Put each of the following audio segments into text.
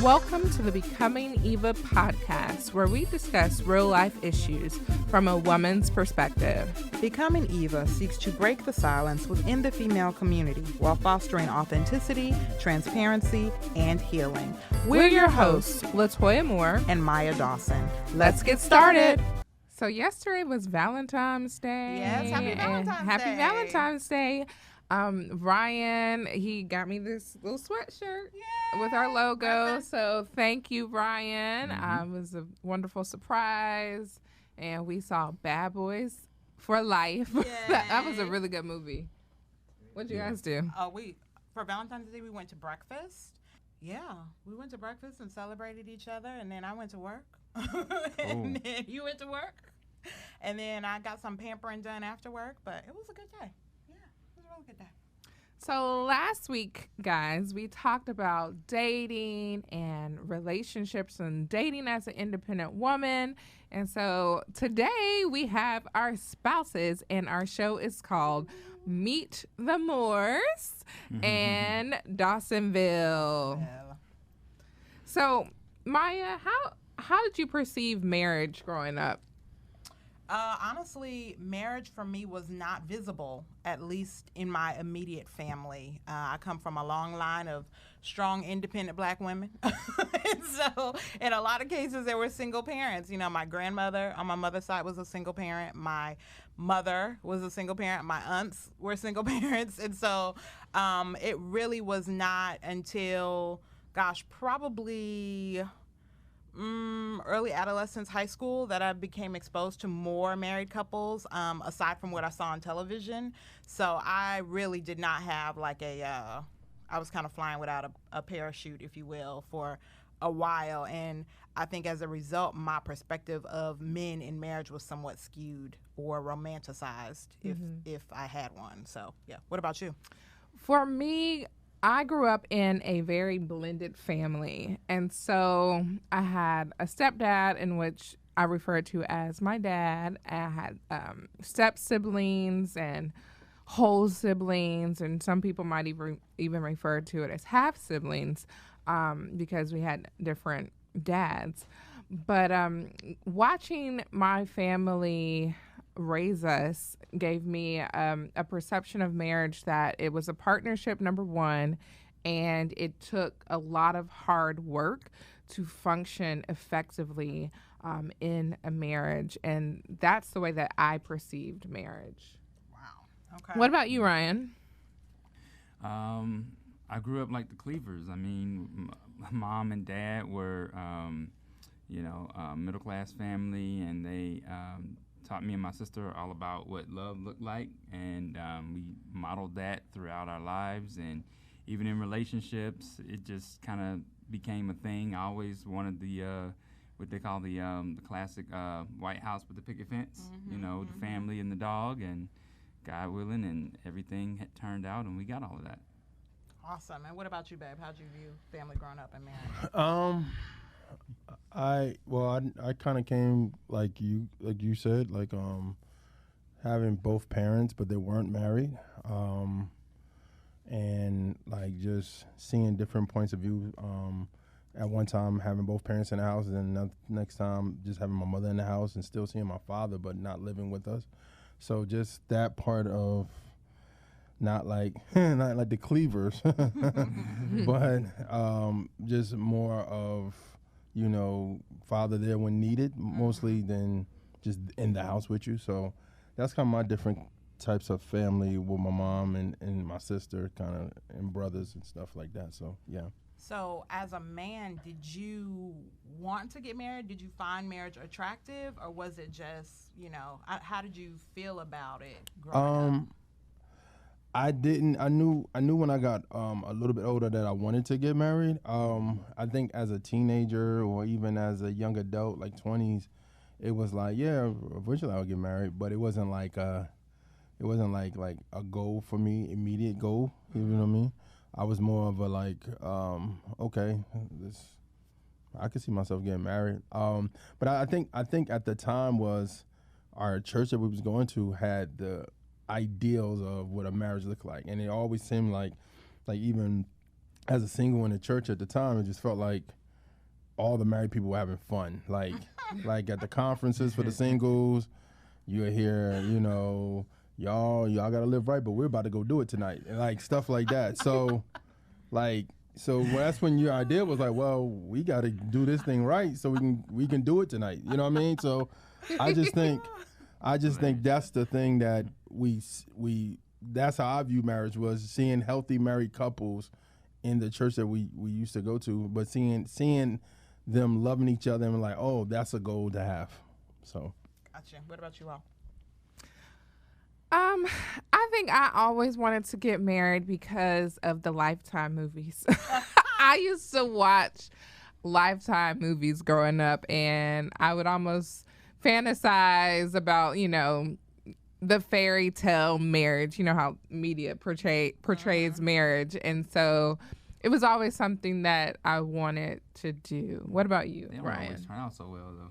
Welcome to the Becoming Eva podcast, where we discuss real-life issues from a woman's perspective. Becoming Eva seeks to break the silence within the female community while fostering authenticity, transparency, and healing. We're your hosts, Latoya Moore and Maya Dawson. Let's get started. So yesterday was Valentine's Day. Yes, happy Valentine's Day. Valentine's Day. Ryan, he got me this little sweatshirt with our logo. So thank you, Ryan. It was a wonderful surprise. And we saw Bad Boys for Life. That was a really good movie. What'd you guys do? For Valentine's Day, we went to breakfast. Yeah, we went to breakfast and celebrated each other. And then I went to work. And then you went to work. And then I got some pampering done after work. But it was a good day. Good day. So last week, guys, we talked about dating and relationships and dating as an independent woman. And so today we have our spouses, and our show is called Meet the Moores and Dawsonville. Yeah. So Maya, how did you perceive marriage growing up? Honestly, marriage for me was not visible, at least in my immediate family. I come from a long line of strong, independent Black women. And so in a lot of cases, there were single parents. You know, my grandmother on my mother's side was a single parent. My mother was a single parent. My aunts were single parents. And so it really was not until, probably early adolescence, high school, that I became exposed to more married couples, aside from what I saw on television. So I really did not have I was kind of flying without a parachute, if you will, for a while. And I think as a result, my perspective of men in marriage was somewhat skewed or romanticized, if I had one. So, yeah. What about you? For me, I grew up in a very blended family, and so I had a stepdad in which I referred to as my dad. I had step siblings and whole siblings, and some people might even refer to it as half siblings because we had different dads. But watching my family raise us gave me a perception of marriage that it was a partnership, number one, and it took a lot of hard work to function effectively in a marriage. And that's the way that I perceived marriage. Wow. Okay. What about you, Ryan? I grew up like the Cleavers. I mean, my mom and dad were, middle-class family, and they taught me and my sister all about what love looked like, and we modeled that throughout our lives. And even in relationships, it just kind of became a thing. I always wanted the what they call the classic White House with the picket fence, the family and the dog, and God willing, and everything had turned out, and we got all of that. Awesome. And what about you, babe? How'd you view family growing up and marriage? I kind of came like you said, having both parents, but they weren't married, and just seeing different points of view. At one time, having both parents in the house, and then next time, just having my mother in the house and still seeing my father, but not living with us. So just that part of not like the Cleavers, but just more of, father there when needed, mostly than just in the house with you. So that's kind of my different types of family with my mom and my sister, kind of, and brothers and stuff like that. So, yeah. So as a man, did you want to get married? Did you find marriage attractive, or was it just, how did you feel about it growing up? I didn't. I knew when I got a little bit older that I wanted to get married. I think as a teenager or even as a young adult, like 20s, it was like, yeah, eventually I'll get married, but it wasn't like a goal for me, immediate goal. You know what I mean? I was more of a okay, I could see myself getting married. But I think at the time was our church that we was going to had the ideals of what a marriage looked like, and it always seemed like even as a single in the church at the time, it just felt like all the married people were having fun. Like at the conferences for the singles, you hear, you know, y'all gotta live right, but we're about to go do it tonight, and like stuff like that. So, that's when your idea was like, well, we got to do this thing right so we can do it tonight. You know what I mean? So, I just think that's the thing that we that's how I view marriage, was seeing healthy married couples in the church that we used to go to, but seeing them loving each other and like, oh, that's a goal to have. So. Gotcha. What about you all? I think I always wanted to get married because of the Lifetime movies. I used to watch Lifetime movies growing up, and I would almost fantasize about, you know, the fairy tale marriage, you know, how media portrays marriage. And so it was always something that I wanted to do. What about you, They don't Ryan? always turn out so well, though.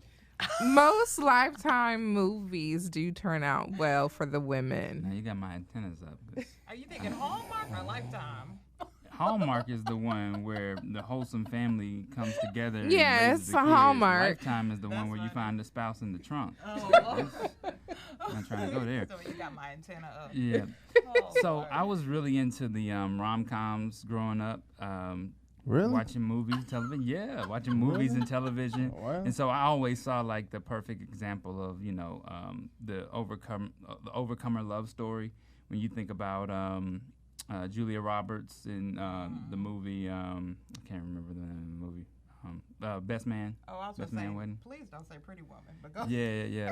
Most Lifetime movies do turn out well for the women. Now you got my antennas up. Are you thinking Hallmark or Lifetime? Hallmark is the one where the wholesome family comes together. And Yes, raises the kids. Hallmark. Lifetime is the one where you funny. find the spouse in the trunk. Oh. I'm not trying to go there. So you got my antenna up. Yeah. Oh, So Lord. I was really into the rom-coms growing up. Really? Watching movies, television. Yeah, watching movies and television. Wow. And so I always saw like the perfect example of, you know, the overcomer love story. When you think about Julia Roberts in the movie, I can't remember the name of the movie. Best Man. Oh, I was Best gonna Man say, Wedding. please don't say Pretty Woman, but go. Yeah.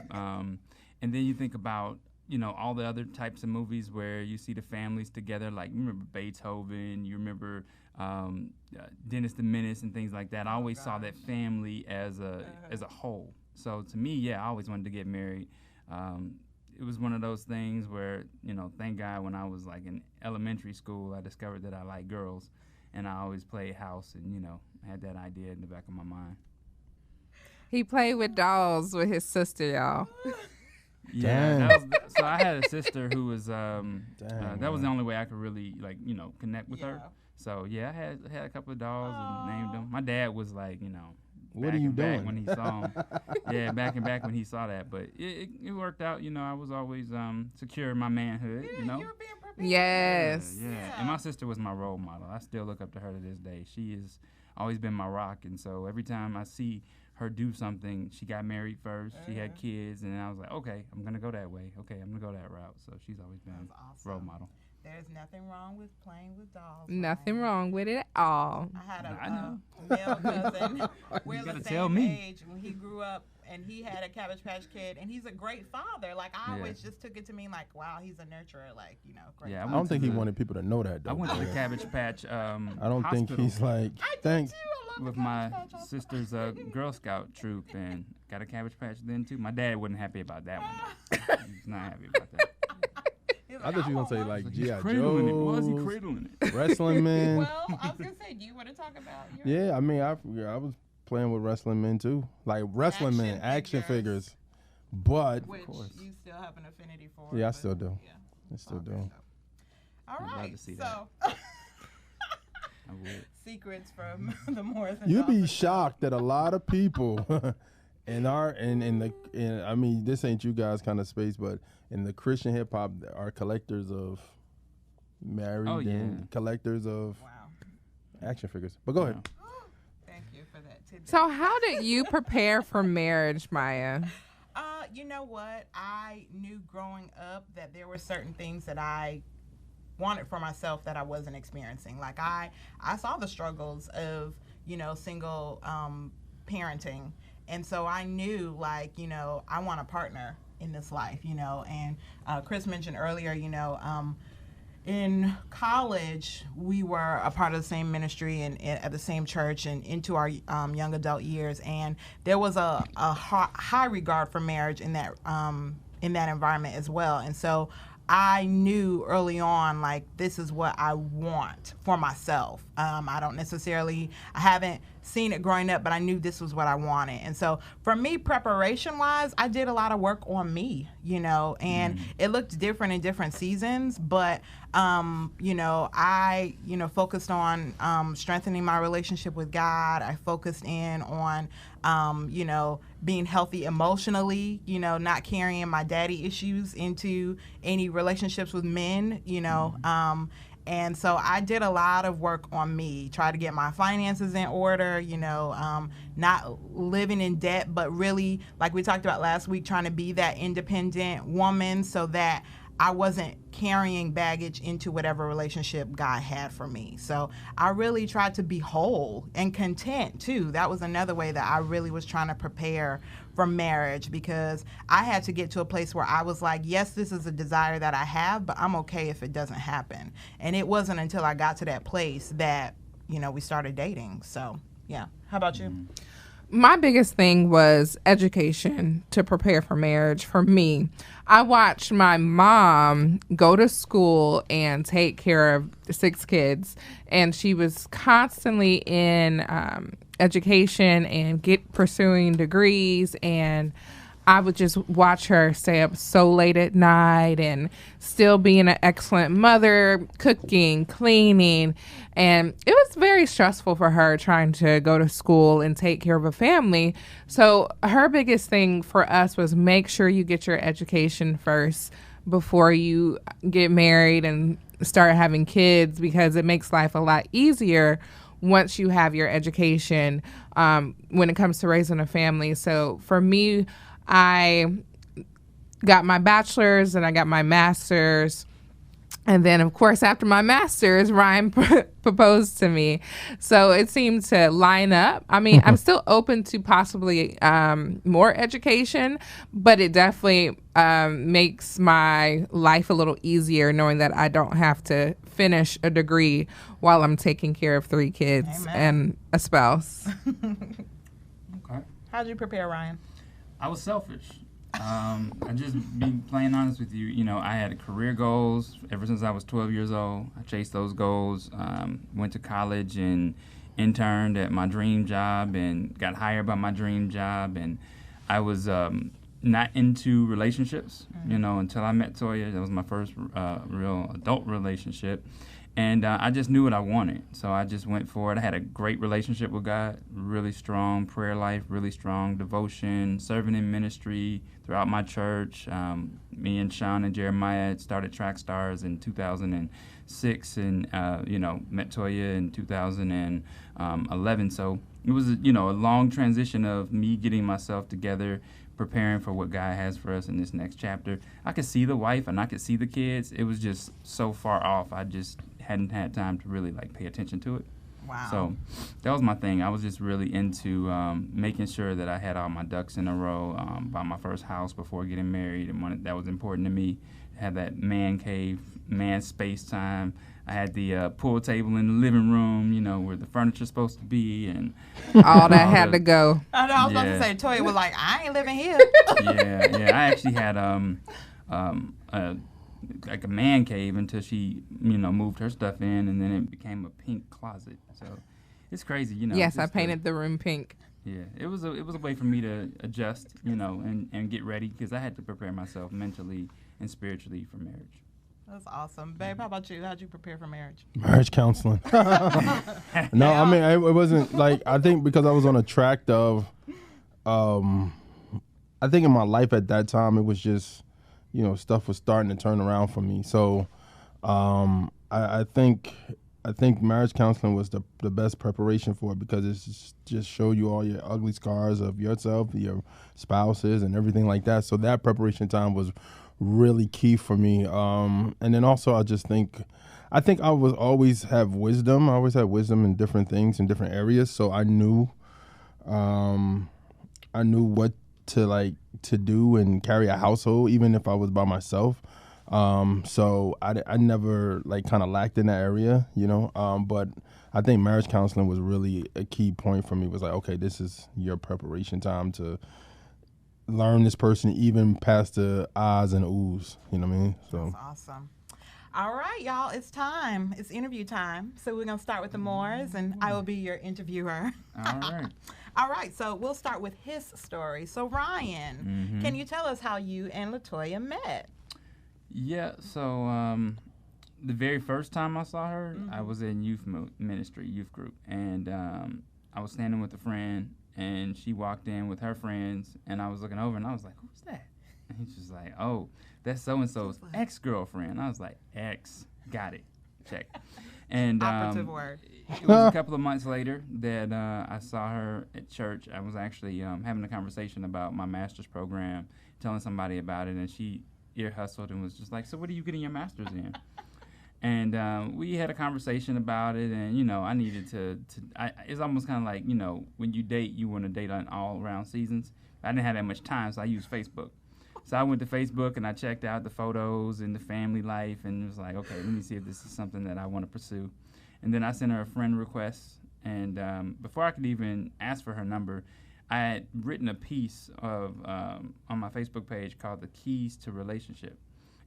And then you think about, you know, all the other types of movies where you see the families together. Like, you remember Beethoven, you remember Dennis the Menace and things like that. I always saw that family as a whole. So to me, yeah, I always wanted to get married. It was one of those things where, you know, thank God when I was like in elementary school, I discovered that I like girls, and I always played house, and, you know, had that idea in the back of my mind. He played with dolls with his sister, y'all. Yeah, Dang. so I had a sister who was that was the man. only way I could really, like, you know, connect with her. Yeah. So yeah, I had a couple of dolls and named them. My dad was like, you know, What back are you and back doing? when he saw them. Yeah, back and back when he saw that. But it worked out. You know, I was always secure in my manhood. Yeah, You know. you were being prepared. Yes. Yeah. And my sister was my role model. I still look up to her to this day. She has always been my rock. And so every time I see her do something, she got married first. She had kids, and I was like, okay, I'm gonna go that way. Okay, I'm gonna go that route. So she's always been That's awesome. a role model. There's nothing wrong with playing with dolls. Nothing Ryan. wrong with it at all. I had I know. a male cousin. We're gotta the tell same me. age when he grew up, and he had a Cabbage Patch Kid, and he's a great father. Like, I Yeah. always just took it to mean like, wow, he's a nurturer. Like, you know, great. Yeah, I father. don't think he to the- wanted people to know that, though. I went to the Yeah. Cabbage Patch. I don't think hospital he's like, thanks. with my sister's Girl Scout troop, and got a Cabbage Patch then too. My dad wasn't happy about that one. Though. He's not happy about that. I thought you were going to say, like, He's G.I. cradling it. Was he Joe's, cradling it? Wrestling Man. Well, I was gonna say, do you want to talk about your Yeah, I mean, I was playing with wrestling men, too. Like, wrestling men, action figures. figures. But, which course. you still have an affinity for? yeah, I but- still do. Yeah. I still Okay, do. so- All I'd love right. to see So, I would. secrets from the Morris and You'd be Dawson. shocked that a lot of people I mean, this ain't you guys kind of space, but in the Christian hip hop are collectors of married Oh, yeah. and collectors of Wow. action figures. But go ahead. Thank you for that tidbit. So how did you prepare for marriage, Maya? You know what? I knew growing up that there were certain things that I wanted for myself that I wasn't experiencing. Like I saw the struggles of, you know, single parenting. And so I knew, like, you know, I want a partner in this life, you know. And Chris mentioned earlier, you know, in college, we were a part of the same ministry and at the same church and into our young adult years. And there was a high regard for marriage in that environment as well. And so I knew early on, like, this is what I want for myself. I haven't seen it growing up, but I knew this was what I wanted. And so for me, preparation-wise, I did a lot of work on me, you know, and it looked different in different seasons, but you know, I, you know, focused on strengthening my relationship with God. I focused in on, you know, being healthy emotionally, you know, not carrying my daddy issues into any relationships with men, you know. And so I did a lot of work on me, try to get my finances in order, you know, not living in debt, but really, like we talked about last week, trying to be that independent woman so that I wasn't carrying baggage into whatever relationship God had for me. So I really tried to be whole and content too. That was another way that I really was trying to prepare for marriage, because I had to get to a place where I was like, yes, this is a desire that I have, but I'm okay if it doesn't happen. And it wasn't until I got to that place that, you know, we started dating. So yeah. How about you? My biggest thing was education to prepare for marriage for me. I watched my mom go to school and take care of 6 kids, and she was constantly in education and pursuing degrees, and I would just watch her stay up so late at night and still being an excellent mother, cooking, cleaning. And it was very stressful for her trying to go to school and take care of a family. So her biggest thing for us was make sure you get your education first before you get married and start having kids, because it makes life a lot easier once you have your education when it comes to raising a family. So for me, I got my bachelor's and I got my master's. And then, of course, after my master's, Ryan proposed to me. So it seemed to line up. I mean, I'm still open to possibly more education, but it definitely makes my life a little easier knowing that I don't have to finish a degree while I'm taking care of 3 kids Amen. and a spouse. Okay. How'd you prepare, Ryan? I was selfish. I just being plain honest with you. You know, I had career goals ever since I was 12 years old. I chased those goals. Went to college and interned at my dream job and got hired by my dream job. And I was not into relationships, you know, until I met Toya. That was my first real adult relationship. And I just knew what I wanted, so I just went for it. I had a great relationship with God, really strong prayer life, really strong devotion, serving in ministry throughout my church. Me and Sean and Jeremiah had started Track Stars in 2006 and, you know, met Toya in 2011. So it was, you know, a long transition of me getting myself together, preparing for what God has for us in this next chapter. I could see the wife and I could see the kids. It was just so far off. I just hadn't had time to really like pay attention to it. Wow. So that was my thing. I was just really into making sure that I had all my ducks in a row. Bought my first house before getting married, and that was important to me. Had that man cave, man space time. I had the pool table in the living room, you know, where the furniture's supposed to be, and All that had to go. I know, I was about Yeah. to say, Toya was like, I ain't living here. yeah. I actually had like a man cave until she, you know, moved her stuff in, and then it became a pink closet. So it's crazy, you know. Yes, I just painted the room pink. Yeah, it was a way for me to adjust, you know, and get ready, because I had to prepare myself mentally and spiritually for marriage. That's awesome. Babe, how about you? How'd you prepare for marriage? Marriage counseling. No, I mean, it wasn't like, I think because I was on a track of, I think in my life at that time, it was just, you know, stuff was starting to turn around for me. So I think marriage counseling was the best preparation for it, because it's just show you all your ugly scars of yourself, your spouses, and everything like that. So that preparation time was really key for me. And then also I think I was always have wisdom. I always had wisdom in different things in different areas. So I knew what to do and carry a household, even if I was by myself. So I never kind of lacked in that area, you know. But I think marriage counseling was really a key point for me. It was like, okay, this is your preparation time to learn this person, even past the ahs and oohs, you know what I mean? So That's awesome. All right, y'all, it's time. It's interview time. So we're going to start with the Moores, and I will be your interviewer. All right. All right, so we'll start with his story. So, Ryan, can you tell us how you and Latoya met? Yeah, so the very first time I saw her, I was in youth ministry, youth group, and I was standing with a friend, and she walked in with her friends, and I was looking over, and I was like, who's that? And he's just like, oh, that's so-and-so's ex-girlfriend. I was like, ex, got it, check. And Operative word. it was a couple of months later that I saw her at church. I was actually having a conversation about my master's program, telling somebody about it, and she ear hustled and was just like, so what are you getting your master's in? And we had a conversation about it, and, you know, I needed to it's almost kind of like, you know, when you date, you want to date on all around seasons. I didn't have that much time, so I used Facebook. So I went to Facebook and I checked out the photos and the family life and was like, okay, let me see if this is something that I want to pursue. And then I sent her a friend request. And before I could even ask for her number, I had written a piece of on my Facebook page called The Keys to Relationship.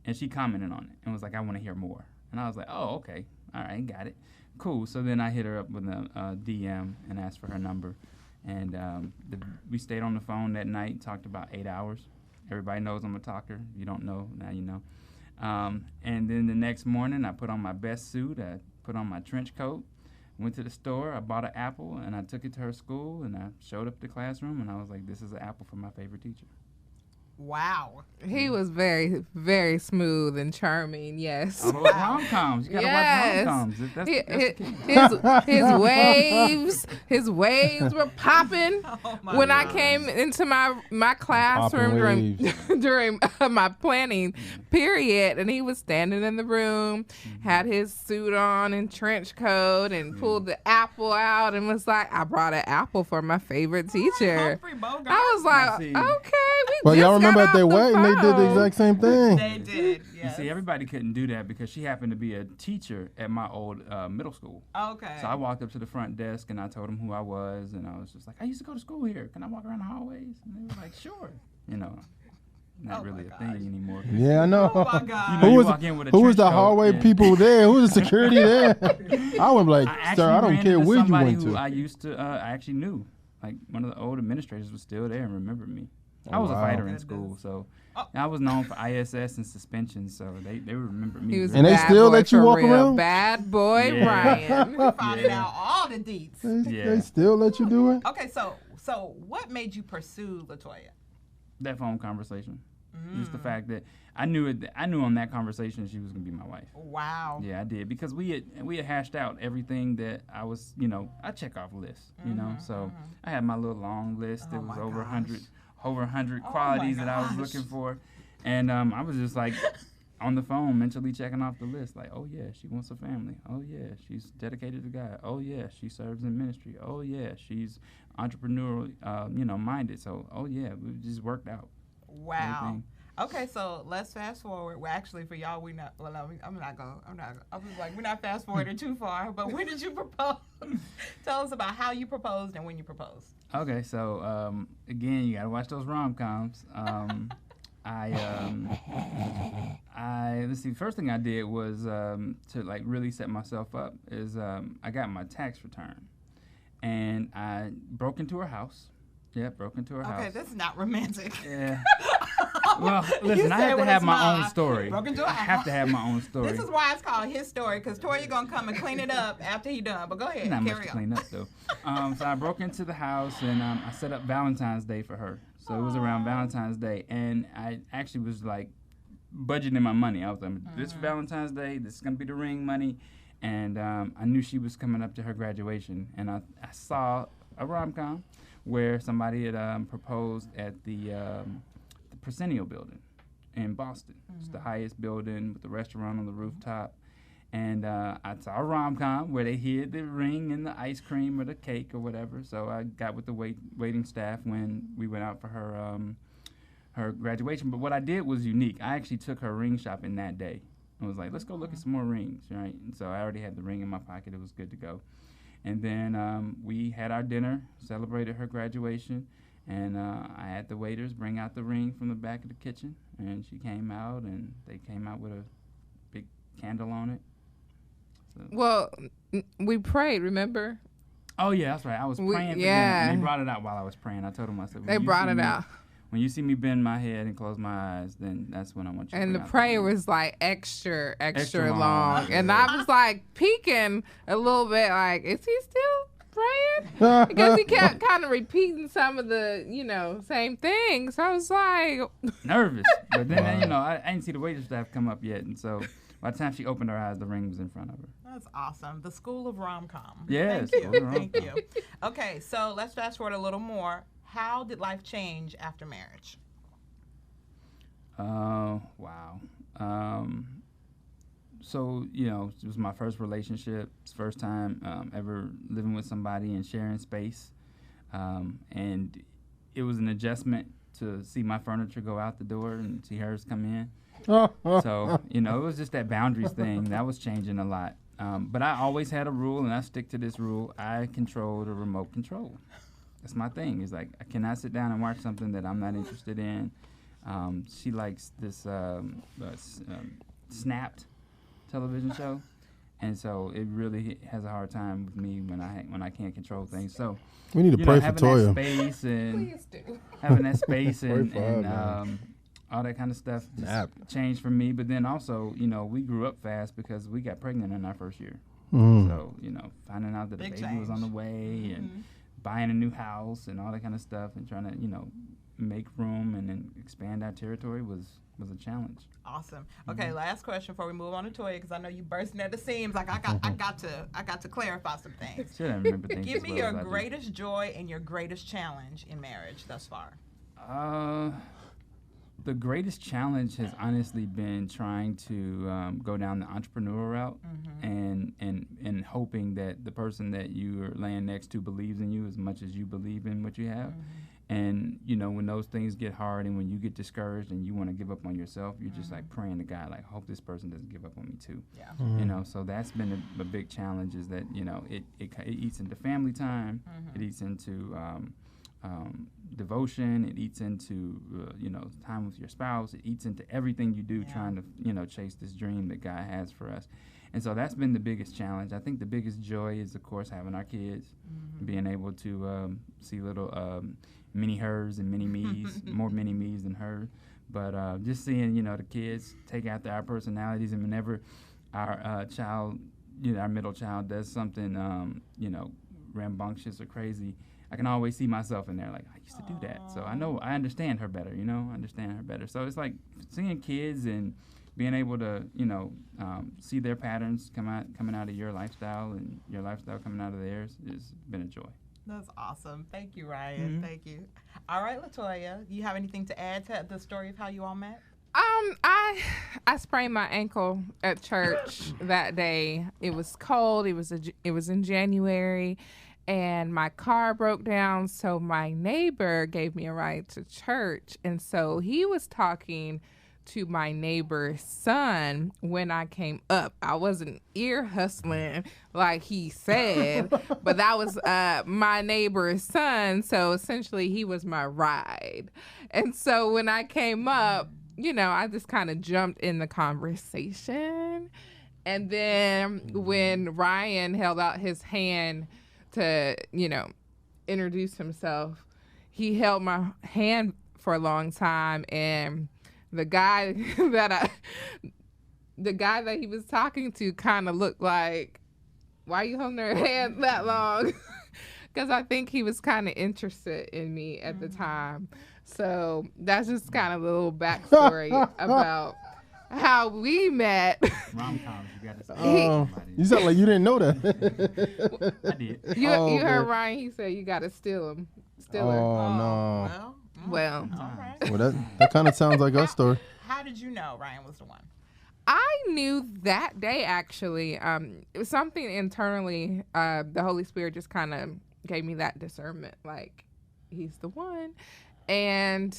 And she commented on it and was like, I want to hear more. And I was like, oh, okay. All right, got it. Cool. So then I hit her up with a DM and asked for her number. And we stayed on the phone that night, talked about 8 hours. Everybody knows I'm a talker. If you don't know, now you know. And then the next morning, I put on my best suit. I put on my trench coat, went to the store. I bought an apple, and I took it to her school, and I showed up at the classroom, and I was like, this is an apple for my favorite teacher. Wow. He was very, very smooth and charming. Yes. All those rom-coms. You gotta watch rom-coms. That's the key. His waves were popping when I came into my classroom during my planning period, and he was standing in the room, had his suit on and trench coat, and pulled the apple out and was like, "I brought an apple for my favorite teacher." I was like, "Okay, well, y'all remember at their wedding, they did the exact same thing. They did, yes. You see, everybody couldn't do that because she happened to be a teacher at my old middle school. Okay. So I walked up to the front desk and I told them who I was, and I was just like, I used to go to school here. Can I walk around the hallways? And they were like, sure. You know, not really a thing anymore. Yeah, I know. Oh, my God. You know, who was the hallway people there? Who was the security there? I was like, sir, I don't care where you went to. I used to, I actually knew. Like, one of the old administrators was still there and remembered me. I was a fighter in school, so I was known for ISS and suspensions, so they remember me. He was and they still let you walk real. around? Bad boy Ryan. We found out all the deets. They still let you do it? Okay, so what made you pursue Latoya? That phone conversation. Just the fact that I knew on that conversation she was gonna be my wife. Wow. Yeah, I did, because we had hashed out everything that I was, you know, I check off lists, you know. So I had my little long list. It was over 100 qualities that I was looking for, and I was just like on the phone mentally checking off the list, like, oh yeah, she wants a family. Oh yeah, she's dedicated to God. Oh yeah, she serves in ministry. Oh yeah, she's entrepreneurial, you know, minded. So oh yeah, it just worked out. Wow. Everything. Okay, so let's fast forward. Well, actually, for y'all, we're not fast forwarding too far. But when did you propose? Tell us about how you proposed and when you proposed. Okay, so again, you gotta watch those rom-coms. Let's see. First thing I did was to like really set myself up is I got my tax return, and I broke into her house. Yeah, broke into her house. Okay, this is not romantic. Yeah. Well, listen, I have to have my own story. Broke into I have to have my own story. This is why it's called his story, because Tori gonna come and clean it up after he done. But go ahead, not carry much to on. clean up though. So I broke into the house and I set up Valentine's Day for her. So it was around Valentine's Day, and I actually was like budgeting my money. I was like, this Valentine's Day, this is gonna be the ring money, and I knew she was coming up to her graduation, and I saw a rom-com where somebody had proposed at the Proscenio building in Boston. It's the highest building with the restaurant on the rooftop. And I saw a rom-com where they hid the ring and the ice cream or the cake or whatever. So I got with the waiting staff when we went out for her graduation. But what I did was unique. I actually took her ring shopping that day. I was like, let's go look at some more rings, right? And so I already had the ring in my pocket. It was good to go. And then we had our dinner, celebrated her graduation, and I had the waiters bring out the ring from the back of the kitchen, and she came out, and they came out with a big candle on it. So. Well, we prayed, remember? Oh yeah, that's right. I was praying for them, and they brought it out while I was praying. I told them, I said, they brought it out. When you see me bend my head and close my eyes, then that's when I want you to. And the prayer was like extra long. And I was like peeking a little bit, like, is he still praying? Because he kept kind of repeating some of the, same things. So I was like nervous. But then, I didn't see the waiting staff come up yet. And so by the time she opened her eyes, the ring was in front of her. That's awesome. The School of Rom-Com. Yes. Thank you. Okay, so let's fast forward a little more. How did life change after marriage? Wow. So, it was my first relationship. It's first time ever living with somebody and sharing space. And it was an adjustment to see my furniture go out the door and see hers come in. So, it was just that boundaries thing. That was changing a lot. But I always had a rule, and I stick to this rule. I control the remote control. That's my thing. It's like I cannot sit down and watch something that I'm not interested in. She likes this Snapped television show, and so it really has a hard time with me when I can't control things. So we need to pray for Toya. Having that space and all that kind of stuff just changed for me. But then also, we grew up fast because we got pregnant in our first year. So finding out that the baby was on the way and buying a new house and all that kind of stuff and trying to, make room and then expand our territory was a challenge. Awesome. Okay, last question before we move on to Toya, because I know you bursting at the seams. Like I got to clarify some things. Should I remember things? Give me your greatest joy and your greatest challenge in marriage thus far. The greatest challenge has honestly been trying to go down the entrepreneurial route and hoping that the person that you are laying next to believes in you as much as you believe in what you have. And, when those things get hard and when you get discouraged and you want to give up on yourself, you're just like praying to God, like, I hope this person doesn't give up on me too. Yeah. So that's been a big challenge is that, it eats into family time. It eats into devotion. It eats into, time with your spouse. It eats into everything you do trying to, chase this dream that God has for us. And so that's been the biggest challenge. I think the biggest joy is, of course, having our kids, being able to see little mini hers and mini me's, more mini me's than her. But just seeing, the kids take after our personalities, and whenever our child, our middle child does something, rambunctious or crazy, I can always see myself in there, like, I used to do that. So I understand her better, So it's like seeing kids and being able to, see their patterns coming out of your lifestyle and your lifestyle coming out of theirs has been a joy. That's awesome. Thank you, Ryan. Thank you. All right, Latoya, do you have anything to add to the story of how you all met? I sprained my ankle at church that day. It was cold. It was in January, and my car broke down. So my neighbor gave me a ride to church, and so he was talking to my neighbor's son when I came up. I wasn't ear hustling like he said, but that was my neighbor's son. So essentially he was my ride. And so when I came up, I just kind of jumped in the conversation. And then when Ryan held out his hand to, introduce himself, he held my hand for a long time, and the guy that he was talking to kind of looked like, why are you holding her hand that long? Because I think he was kind of interested in me at the time. So that's just kind of a little backstory about how we met. Rom-coms, you got to say. You sound like you didn't know that. I did. You heard Ryan, he said you got to steal him. Steal her. Oh, no. Well, all right. Well, that kind of sounds like our story. How did you know Ryan was the one? I knew that day, actually. It was something internally. The Holy Spirit just kind of gave me that discernment, like, he's the one. And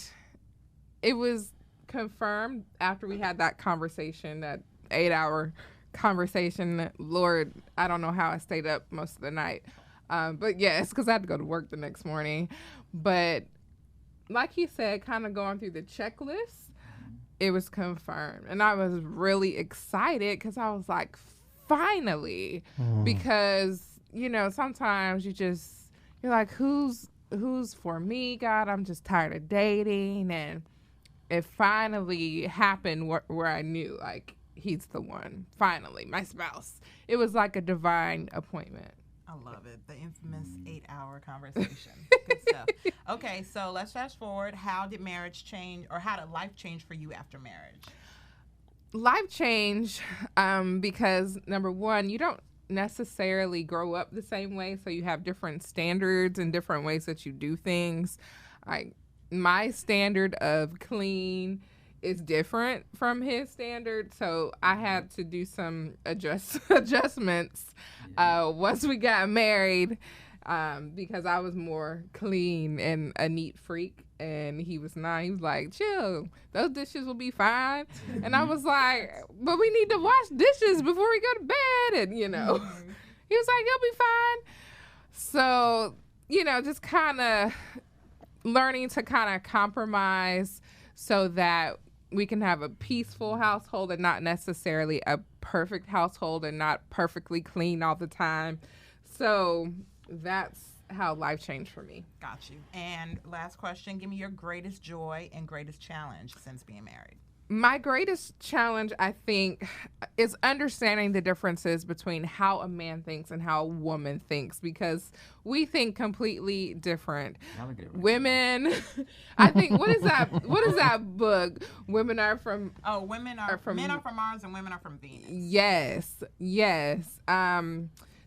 it was confirmed after we had that conversation, that 8-hour conversation. Lord, I don't know how I stayed up most of the night. But yes, because I had to go to work the next morning. But like he said, kind of going through the checklist, it was confirmed. And I was really excited because I was like, finally. Because, you know, sometimes you're like, who's for me, God? I'm just tired of dating. And it finally happened where I knew, like, he's the one. Finally, my spouse. It was like a divine appointment. I love it. The infamous 8-hour conversation. Good stuff. Okay, so let's fast forward. How did marriage change, or how did life change for you after marriage? Life change, because number one, you don't necessarily grow up the same way, so you have different standards and different ways that you do things. Like, my standard of clean is different from his standard, so I had to do some adjustments once we got married, because I was more clean and a neat freak, and he was not. He was like, chill, those dishes will be fine. And I was like, but we need to wash dishes before we go to bed, and, you know. He was like, you'll be fine. So, you know, just kind of learning to kind of compromise so that we can have a peaceful household and not necessarily a perfect household and not perfectly clean all the time. So that's how life changed for me. Got you. And last question, give me your greatest joy and greatest challenge since being married. My greatest challenge, I think, is understanding the differences between how a man thinks and how a woman thinks, because we think completely different. Women, I think, what is that book? Women are from... Oh, men are from Mars and women are from Venus. Yes.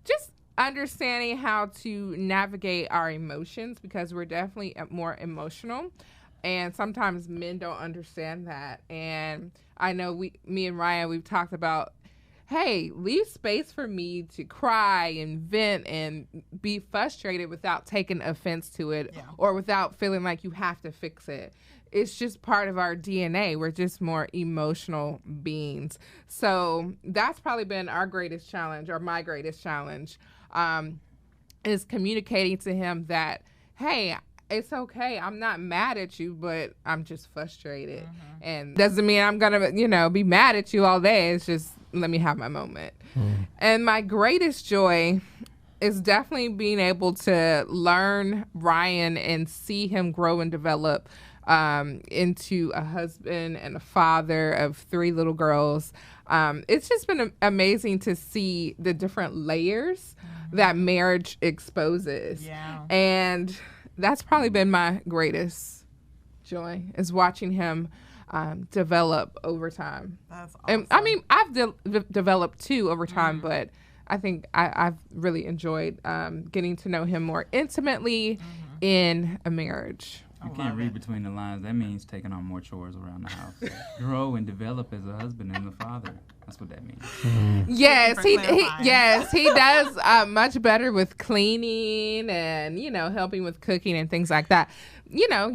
Just understanding how to navigate our emotions, because we're definitely more emotional. And sometimes men don't understand that. And I know me and Ryan, we've talked about, hey, leave space for me to cry and vent and be frustrated without taking offense to it, or without feeling like you have to fix it. It's just part of our DNA. We're just more emotional beings. So that's probably been our greatest challenge, or my greatest challenge, is communicating to him that, hey, it's okay. I'm not mad at you, but I'm just frustrated. And doesn't mean I'm going to, you know, be mad at you all day. It's just, let me have my moment. And my greatest joy is definitely being able to learn Ryan and see him grow and develop into a husband and a father of 3 little girls. It's just been amazing to see the different layers that marriage exposes. And that's probably been my greatest joy, is watching him develop over time. That's awesome. And I mean, I've developed too over time, but I think I've really enjoyed getting to know him more intimately in a marriage. You can't read between the lines. That means taking on more chores around the house. Grow and develop as a husband and a father. That's what that means. Yes, he does much better with cleaning and, you know, helping with cooking and things like that. You know,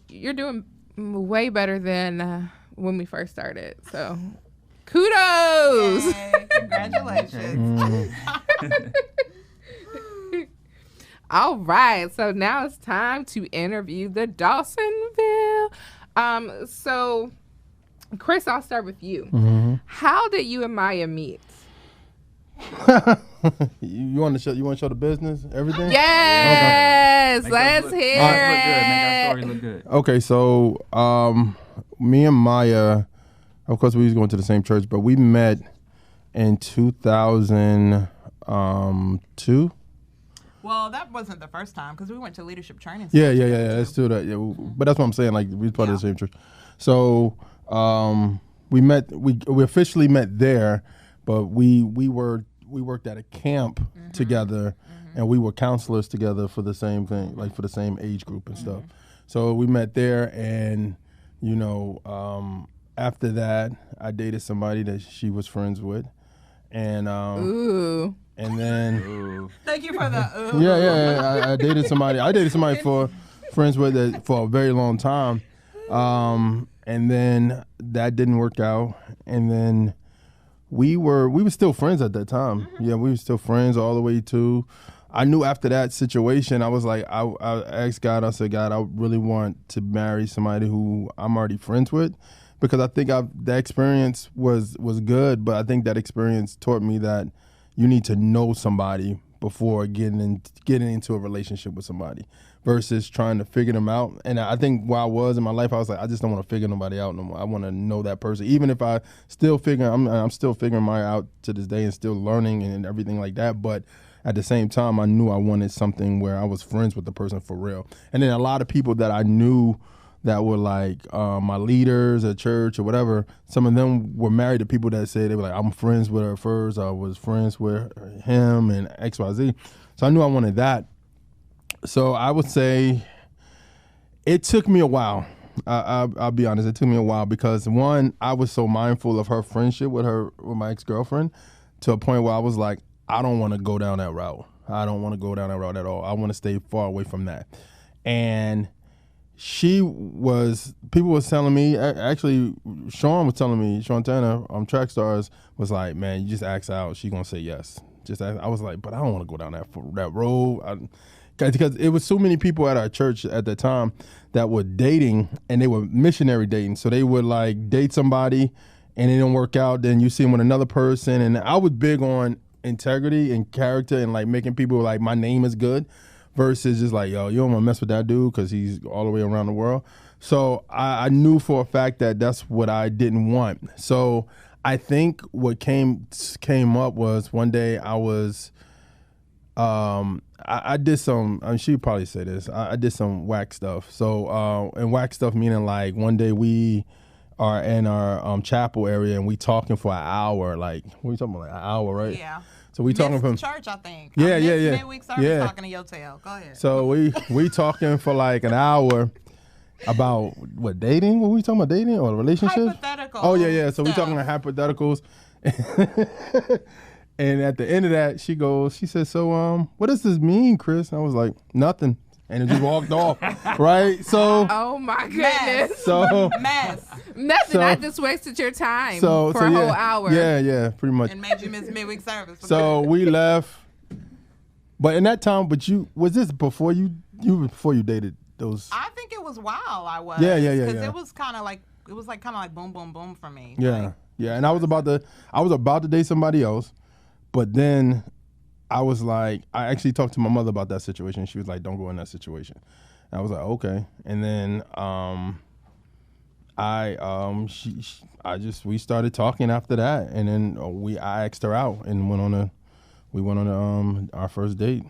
you're doing way better than when we first started. So, kudos. Yay, congratulations. All right, so now it's time to interview the Dawsonville. So, Chris, I'll start with you. How did you and Maya meet? You want to show the business, everything? Yes, okay. Let's hear it. Make our story look good. Okay, so me and Maya, of course, we was going to the same church, but we met in 2002. Well, that wasn't the first time, because we went to leadership training. Yeah. Let's do that. Yeah, but that's what I'm saying. Like, we part of the same church. So we met. We officially met there, but we worked at a camp together, and we were counselors together for the same thing, like for the same age group and stuff. So we met there, and you know, after that, I dated somebody that she was friends with, and Ooh. And then thank you for the I dated somebody. For friends with it for a very long time, and then that didn't work out. And then we were still friends at that time. Yeah, we were still friends all the way to. I knew after that situation, I was like, I asked God. I said, God, I really want to marry somebody who I'm already friends with, because I think that experience was good, but I think that experience taught me that you need to know somebody before getting into a relationship with somebody versus trying to figure them out. And I think where I was in my life, I was like, I just don't want to figure nobody out no more. I want to know that person. Even if I'm still figuring mine out to this day and still learning and everything like that. But at the same time, I knew I wanted something where I was friends with the person for real. And then a lot of people that I knew that were like my leaders at church or whatever, some of them were married to people that said they were like, I'm friends with her first, I was friends with him and XYZ. So I knew I wanted that. So I would say it took me a while. I'll be honest, it took me a while because one, I was so mindful of her friendship with my ex-girlfriend to a point where I was like, I don't want to go down that route. I don't want to go down that route at all. I want to stay far away from that. And people was telling me, actually Sean was telling me, Sean Tanner, Track Stars, was like, man, you just ask out, she gonna say yes. I was like, but I don't want to go down that road. Because it was so many people at our church at the time that were dating, and they were missionary dating. So they would like date somebody and it didn't work out, then you see them with another person. And I was big on integrity and character and like making people like my name is good versus just like, yo, you don't want to mess with that dude because he's all the way around the world. So I knew for a fact that that's what I didn't want. So I think what came up was one day I was I did some, she would probably say this, I did some whack stuff. So, and whack stuff meaning like one day we are in our chapel area and we talking for an hour, like, what are you talking about, like an hour, right? Yeah. So we talking from church, I think. Yeah. Midweek service Yeah. talking to your tail. Go ahead. So we talking for like an hour about what, dating? What we talking about, dating or relationships? Hypothetical. Oh yeah. So we stuff. talking about hypotheticals. And at the end of that, she said, so what does this mean, Chris? And I was like, nothing. And it just walked off. Right? So Oh my goodness. so Mess. Nothing. So- I just wasted your time so for a yeah, whole hour. Yeah, pretty much. And made you miss midweek service. So we left. But in that time, was this before you dated those? I think it was while I was. Yeah. Because it was kind of like boom, boom, boom for me. Yeah. Like, Yeah. And I was about to date somebody else, but then I was like, I actually talked to my mother about that situation. She was like, don't go in that situation. And I was like, okay. And then we started talking after that, and then I asked her out and we went on our first date.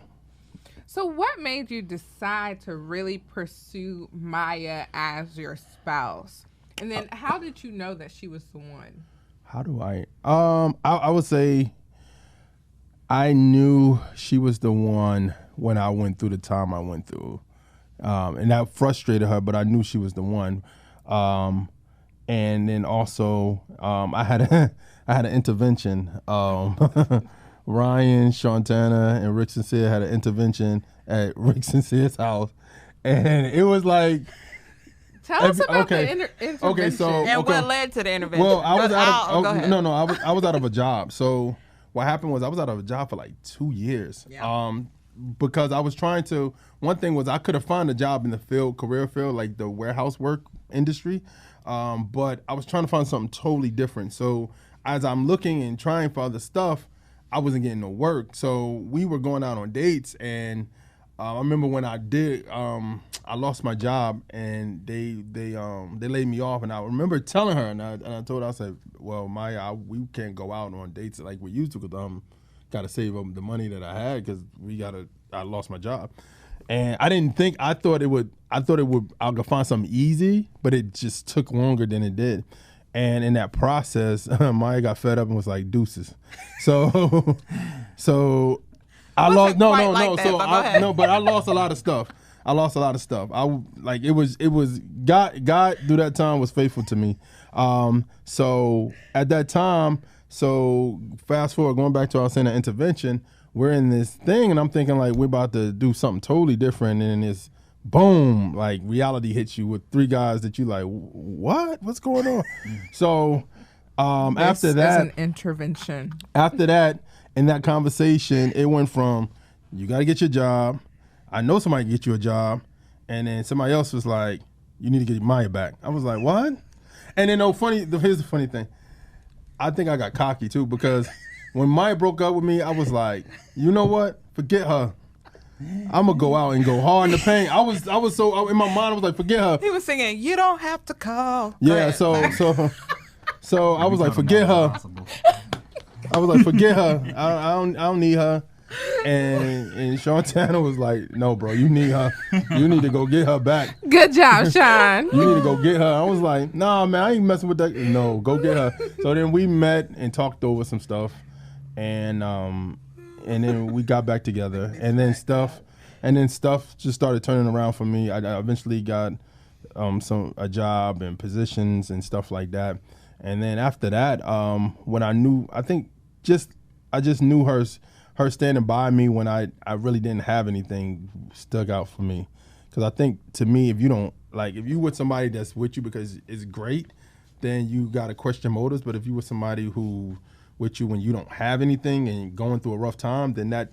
So what made you decide to really pursue Maya as your spouse? And then how did you know that she was the one? How do I would say I knew she was the one when I went through the time I went through. And that frustrated her, but I knew she was the one. And then also I had an intervention. Ryan, Shantana, and Rick Sincere had an intervention at Rick Sincere's house. And it was like, Tell us about the intervention. Okay, so and what led to the intervention? well, I was Go ahead. I was out of a job. So what happened was I was out of a job for like 2 years. Yeah. Because I was trying to. One thing was I could have found a job in the career field, like the warehouse work industry, but I was trying to find something totally different. So as I'm looking and trying for other stuff, I wasn't getting no work. So we were going out on dates, and I remember when I did, I lost my job, and they laid me off. And I remember telling her, and I told her, I said, well, Maya, we can't go out on dates like we used to because got to save up the money that I had because I lost my job. And I thought I could find something easy, but it just took longer than it did. And in that process, Maya got fed up and was like, deuces. So I lost, but I lost a lot of stuff. God through that time was faithful to me. So at that time, fast forward, going back to what I was saying, the intervention, we're in this thing and I'm thinking like we're about to do something totally different, and then it's boom, like reality hits you with 3 guys that you like, what's going on? So after that, an intervention. After that, in that conversation, it went from you got to get your job, I know somebody can get you a job, and then somebody else was like, you need to get Maya back. I was like, what? And then here's the funny thing. I think I got cocky too because when Maya broke up with me, I was like, you know what? Forget her. I'm gonna go out and go hard in the paint. I was so in my mind. I was like, forget her. He was singing, "You don't have to call." Go Yeah. ahead. So I was like, forget her. I was like, forget her. I don't need her. And Shantana was like, no, bro, you need her. You need to go get her back. Good job, Sean. You need to go get her. I was like, nah, man, I ain't messing with that. No, go get her. So then we met and talked over some stuff, and then we got back together, and then stuff just started turning around for me. I eventually got a job and positions and stuff like that, and then after that, when I just knew her standing by me when I really didn't have anything stuck out for me. Because I think, to me, if you with somebody that's with you because it's great, then you got to question motives. But if you with somebody who with you when you don't have anything and going through a rough time, then that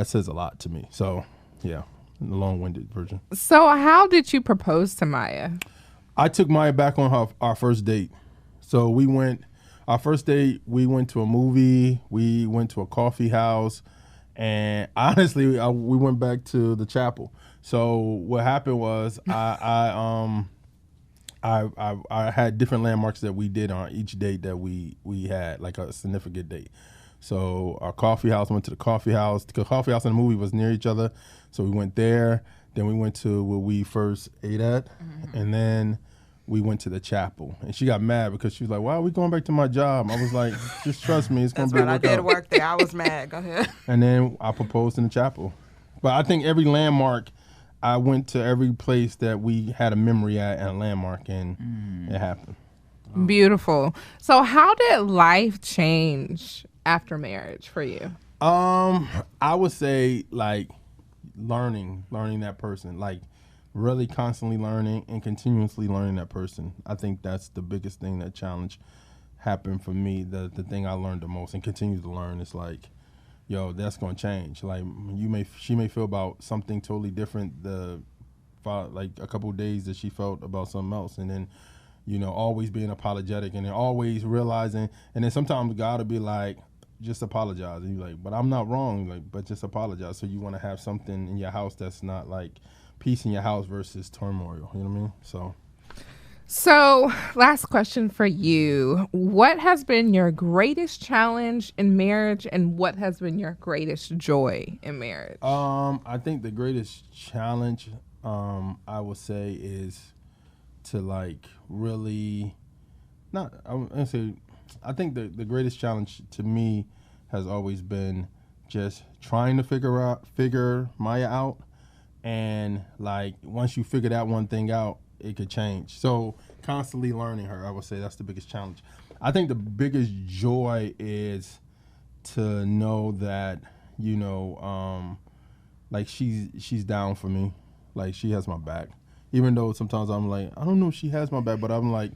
says a lot to me. So, yeah, the long-winded version. So how did you propose to Maya? I took Maya back on our first date. So our first date, we went to a movie, we went to a coffee house, and honestly, we went back to the chapel. So what happened was I had different landmarks that we did on each date that we had, like a significant date. So our coffee house, went to the coffee house. The coffee house and the movie was near each other, so we went there. Then we went to where we first ate at, and then we went to the chapel, and she got mad because she was like, "Why are we going back to my job?" I was like, "Just trust me, it's gonna be." I did work there. I was mad. Go ahead. And then I proposed in the chapel. But I think every landmark, I went to every place that we had a memory at and a landmark, and it happened. Beautiful. So how did life change after marriage for you? I would say like learning that person, like really constantly learning and continuously learning that person. I think that's the biggest thing that challenge happened for me. The thing I learned the most and continue to learn is like, yo, that's gonna change. Like she may feel about something totally different like a couple of days that she felt about something else, and then always being apologetic, and then always realizing, and then sometimes God will be like, just apologize, and you're like, but I'm not wrong, like, but just apologize. So you want to have something in your house that's not like peace in your house versus turmoil. You know what I mean? So last question for you. What has been your greatest challenge in marriage, and what has been your greatest joy in marriage? I think the greatest challenge, I would say, is to like really I think the greatest challenge to me has always been just trying to figure Maya out. And like once you figure that one thing out, it could change. So constantly learning her, I would say that's the biggest challenge. I think the biggest joy is to know that, like she's down for me. Like she has my back. Even though sometimes I'm like, I don't know if she has my back, but I'm like,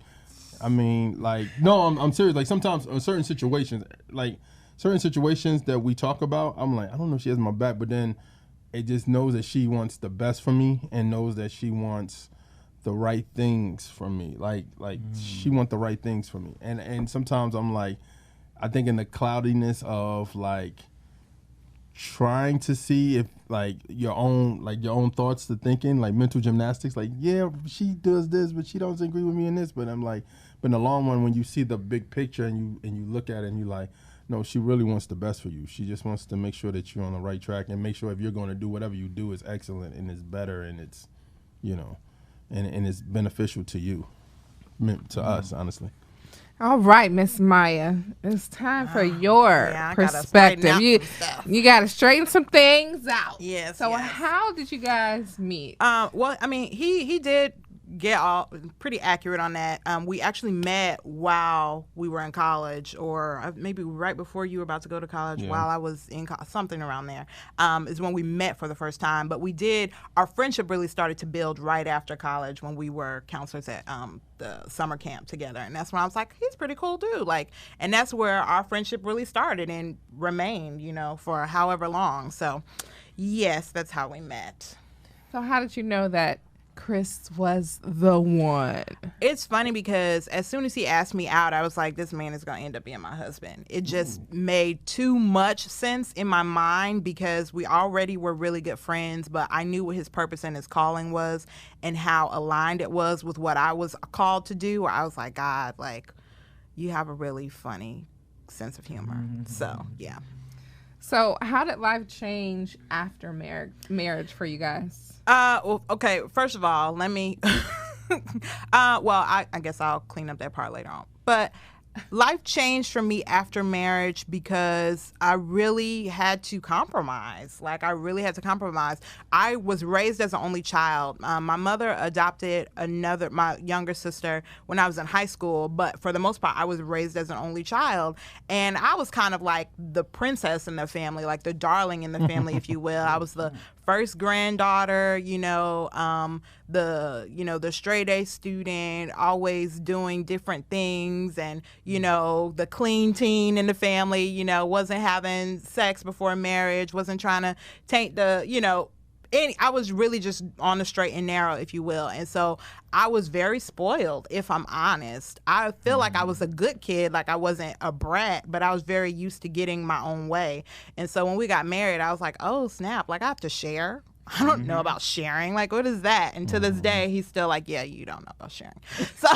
no, I'm serious. Like sometimes in certain situations that we talk about, I'm like, I don't know if she has my back, but then it just knows that she wants the best for me and knows that she wants the right things from me. Like she wants the right things from me. And sometimes I'm like, I think in the cloudiness of like trying to see if like your own thoughts to thinking, like mental gymnastics, like, yeah, she does this, but she doesn't agree with me in this. But I'm like, but in the long run, when you see the big picture and you look at it and you like, no, she really wants the best for you. She just wants to make sure that you're on the right track and make sure if you're going to do whatever you do is excellent and it's better and it's, and it's beneficial to you, to us, honestly. All right, Miss Maya, it's time for your perspective. You got to straighten some things out. Yes. So how did you guys meet? Well, I mean, he did get all pretty accurate on that. We actually met while we were in college, or maybe right before you were about to go to college, while I was in something around there, is when we met for the first time. But our friendship really started to build right after college when we were counselors at the summer camp together. And that's when I was like, he's pretty cool dude. And that's where our friendship really started and remained, for however long. So yes, that's how we met. So how did you know that Chris was the one? It's funny because as soon as he asked me out, I was like, this man is going to end up being my husband. It just made too much sense in my mind because we already were really good friends, but I knew what his purpose and his calling was and how aligned it was with what I was called to do. Where I was like, God, like, you have a really funny sense of humor. So, yeah. So how did life change after marriage for you guys? Well, okay, first of all, let me I guess I'll clean up that part later on. But life changed for me after marriage because I really had to compromise. Like, I really had to compromise. I was raised as an only child. My mother adopted my younger sister when I was in high school, but for the most part, I was raised as an only child. And I was kind of like the princess in the family, like the darling in the family, if you will. I was the first granddaughter, the straight A student, always doing different things, and the clean teen in the family, wasn't having sex before marriage, wasn't trying to taint I was really just on the straight and narrow, if you will. And so I was very spoiled, if I'm honest. I feel like I was a good kid, like I wasn't a brat, but I was very used to getting my own way. And so when we got married, I was like, oh, snap, like I have to share. I don't know about sharing. Like, what is that? And to this day, he's still like, yeah, you don't know about sharing. So,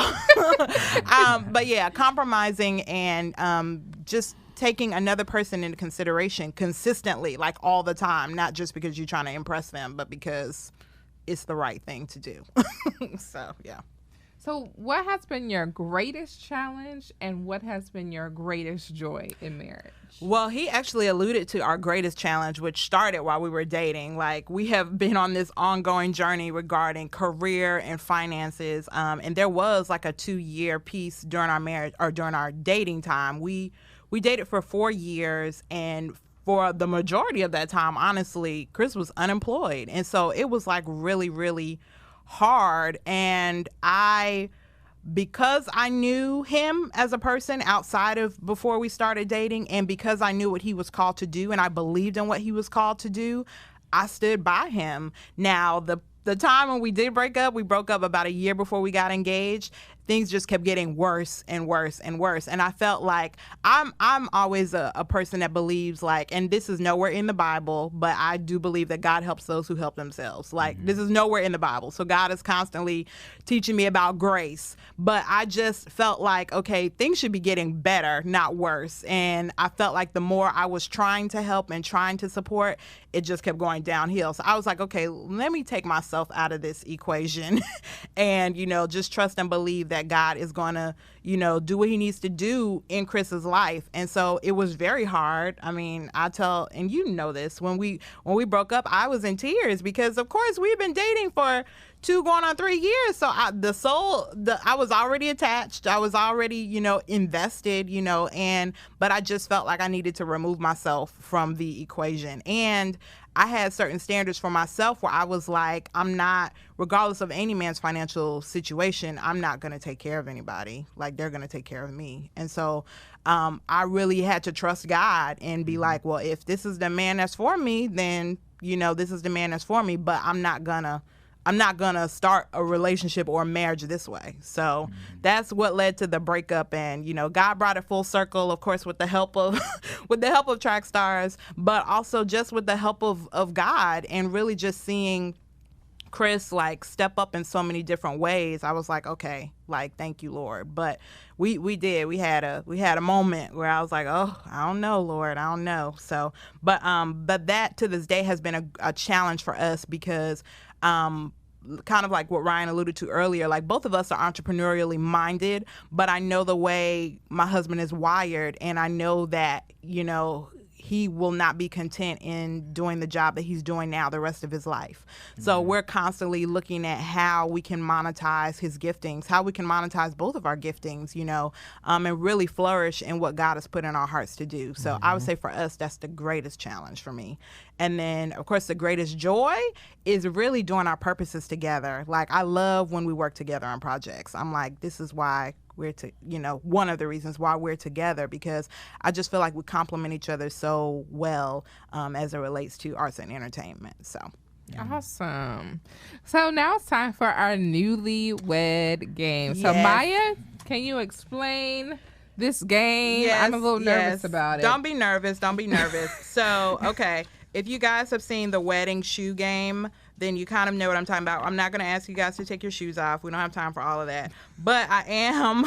but yeah, compromising and just taking another person into consideration consistently, like all the time, not just because you're trying to impress them, but because it's the right thing to do. So, yeah. So what has been your greatest challenge and what has been your greatest joy in marriage? Well, he actually alluded to our greatest challenge, which started while we were dating. Like, we have been on this ongoing journey regarding career and finances. And there was like a 2-year piece during our marriage or during our dating time. We dated for 4 years, and for the majority of that time, honestly, Chris was unemployed. And so it was like really, really hard. And because I knew him as a person outside of before we started dating, and because I knew what he was called to do and I believed in what he was called to do, I stood by him. Now, the time when we did break up, we broke up about a year before we got engaged. Things just kept getting worse and worse and worse. And I felt like I'm always a person that believes, like, and this is nowhere in the Bible, but I do believe that God helps those who help themselves. Like, this is nowhere in the Bible. So God is constantly teaching me about grace. But I just felt like, okay, things should be getting better, not worse. And I felt like the more I was trying to help and trying to support, it just kept going downhill. So I was like, okay, let me take myself out of this equation and, just trust and believe that God is going to, do what he needs to do in Chris's life. And so it was very hard. I mean, and you know this, when we broke up, I was in tears because, of course, we've been dating for 2 going on 3 years. So I was already attached. I was already, invested, but I just felt like I needed to remove myself from the equation. And I had certain standards for myself where I was like, I'm not, regardless of any man's financial situation, I'm not going to take care of anybody. Like, they're going to take care of me. And so I really had to trust God and be like, well, if this is the man that's for me, then, this is the man that's for me, but I'm not gonna start a relationship or a marriage this way. So that's what led to the breakup. And, God brought it full circle, of course, with the help of Track Stars, but also just with the help of God, and really just seeing Chris like step up in so many different ways. I was like, okay, like, thank you, Lord. But we had a moment where I was like, oh, I don't know, Lord, I don't know. So, but that to this day has been a challenge for us because, kind of like what Ryan alluded to earlier, like, both of us are entrepreneurially minded, but I know the way my husband is wired, and I know that, he will not be content in doing the job that he's doing now the rest of his life. So we're constantly looking at how we can monetize his giftings, how we can monetize both of our giftings, and really flourish in what God has put in our hearts to do. So I would say for us, that's the greatest challenge for me. And then, of course, the greatest joy is really doing our purposes together. Like, I love when we work together on projects. I'm like, this is why one of the reasons why we're together, because I just feel like we complement each other so well as it relates to arts and entertainment. So, Awesome. So now it's time for our newlywed game. So Yes. Maya, can you explain this game? I'm a little nervous about it. Don't be nervous. Don't be nervous. So, okay. If you guys have seen the wedding shoe game, then you kind of know what I'm talking about. I'm not going to ask you guys to take your shoes off. We don't have time for all of that. But I am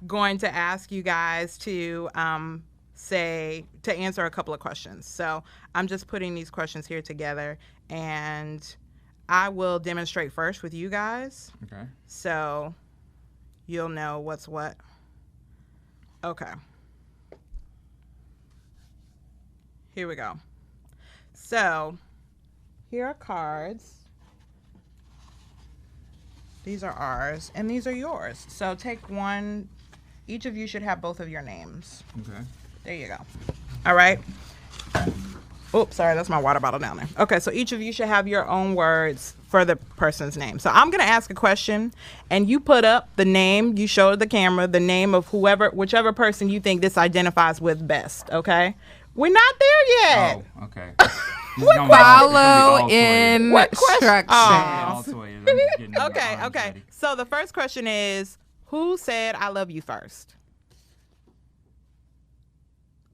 going to ask you guys to answer a couple of questions. So I'm just putting these questions here together, and I will demonstrate first with you guys. Okay. So you'll know what's what. Okay. Here we go. So here are cards. These are ours, and these are yours. So take one. Each of you should have both of your names. Okay. There you go. All right. Oops, sorry, that's my water bottle down there. Okay, so each of you should have your own words for the person's name. So I'm going to ask a question, and you put up the name, you show the camera, the name of whichever person you think this identifies with best, okay? We're not there yet. Oh, okay. Follow instructions. Okay. So the first question is, who said I love you first?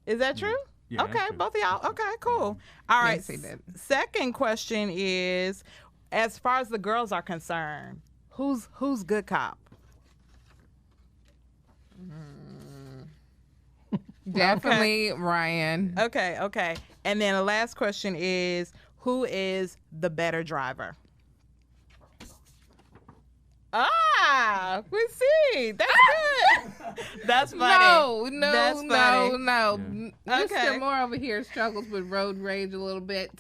Is that true? Yeah, okay, that's true. both of y'all. Okay, cool. All right. Yes, he did. Second question is, as far as the girls are concerned, who's good cop? Definitely Ryan. Okay. And then the last question is, who is the better driver? Ah, we see. That's good. That's funny. No. That's funny. Yeah. Okay. Mr. Moore over here struggles with road rage a little bit.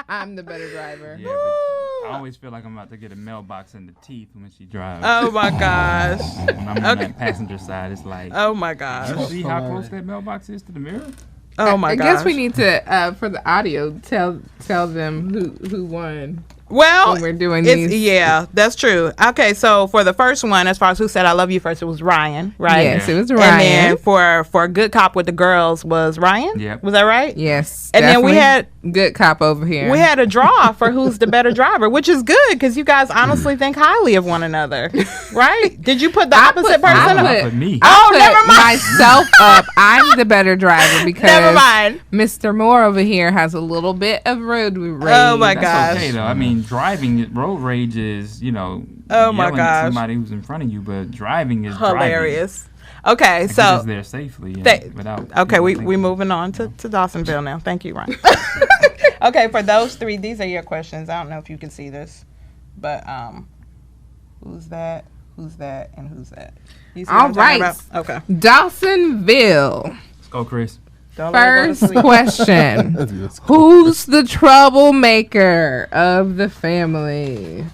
I'm the better driver. Yeah, but I always feel like I'm about to get a mailbox in the teeth when she drives. Oh my gosh. When I'm on that passenger side, it's like, Oh my gosh. you see how close that mailbox is to the mirror? Oh my I gosh. guess we need to for the audio tell them who won. Well, when we're doing it's, these. yeah, that's true. Okay, so for the first one, as far as who said I love you first, it was Ryan, right? Yes, it was Ryan. And then for good cop with the girls was Ryan. Yep. Was that right? Yes. And then we had good cop over here. we had a draw for who's the better driver, which is good because you guys honestly think highly of one another, right? Did you put the opposite person up? But me. Oh, put never mind. myself up. I'm the better driver because Never mind. Mr. Moore over here has a little bit of road rage. Oh my That's gosh. okay though. I mean, driving road rage is, Oh my yelling gosh. at somebody who's in front of you, but driving is Hilarious. Okay, Driving. Like, so you're just there safely and without. okay, people we thinking. moving on to Dawsonville now. Thank you, Ryan. Okay, for those three, these are your questions. I don't know if you can see this, but who's that? Who's that? And who's that? You see what All I'm talking right. about? Okay. Dawsonville. Let's go, Chris. Don't let her go to First sleep. question. Who's the troublemaker of the family?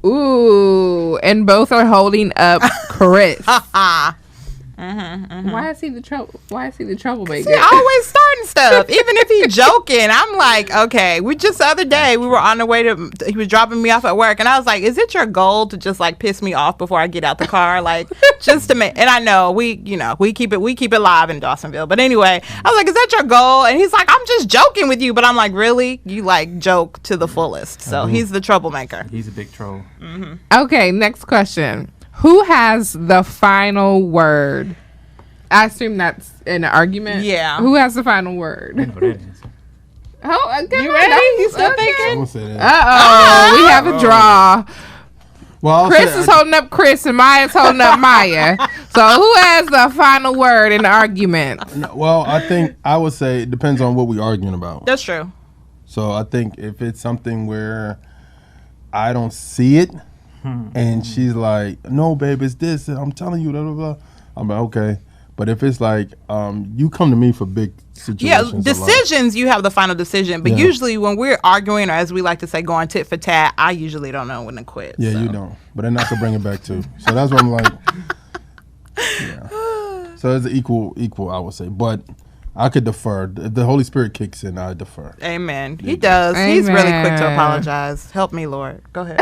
Ooh, and both are holding up Chris. Why is he the troublemaker? See, always starting stuff. Even if he's joking, I'm like, okay. Just the other day, we were on the way to, he was dropping me off at work, and I was like, is it your goal to just like piss me off before I get out the car? Like, just to make, and I know we keep it live in Dawsonville. But anyway, I was like, is that your goal? And he's like, I'm just joking with you. But I'm like, really? You like joke to the fullest. So he's the troublemaker. He's a big troll. Okay, next question. Who has the final word? I assume that's an argument. Yeah. Who has the final I word? know that is. Oh, You ready? You still I'm thinking? gonna say that. Uh-oh, we have a draw. Well, I'll Chris say- is holding up Chris and Maya's holding up Maya. So who has the final word in the argument? Well, I think I would say it depends on what we're arguing about. That's true. So I think if it's something where I don't see it, and she's like, "No, babe, it's this. I'm telling you." Blah, blah, blah. I'm like, okay. But if it's like, you come to me for big Yeah, situations. decisions, you have the final decision. But Yeah. usually when we're arguing, or as we like to say, going tit for tat, I usually don't know when to quit. Yeah, so. you don't. But then I can bring it back too. So that's what I'm like. Yeah. So it's equal, I would say. But I could defer. If the Holy Spirit kicks in, I defer. Amen. He does. He's really quick to Amen. apologize. Help me, Lord. Go ahead.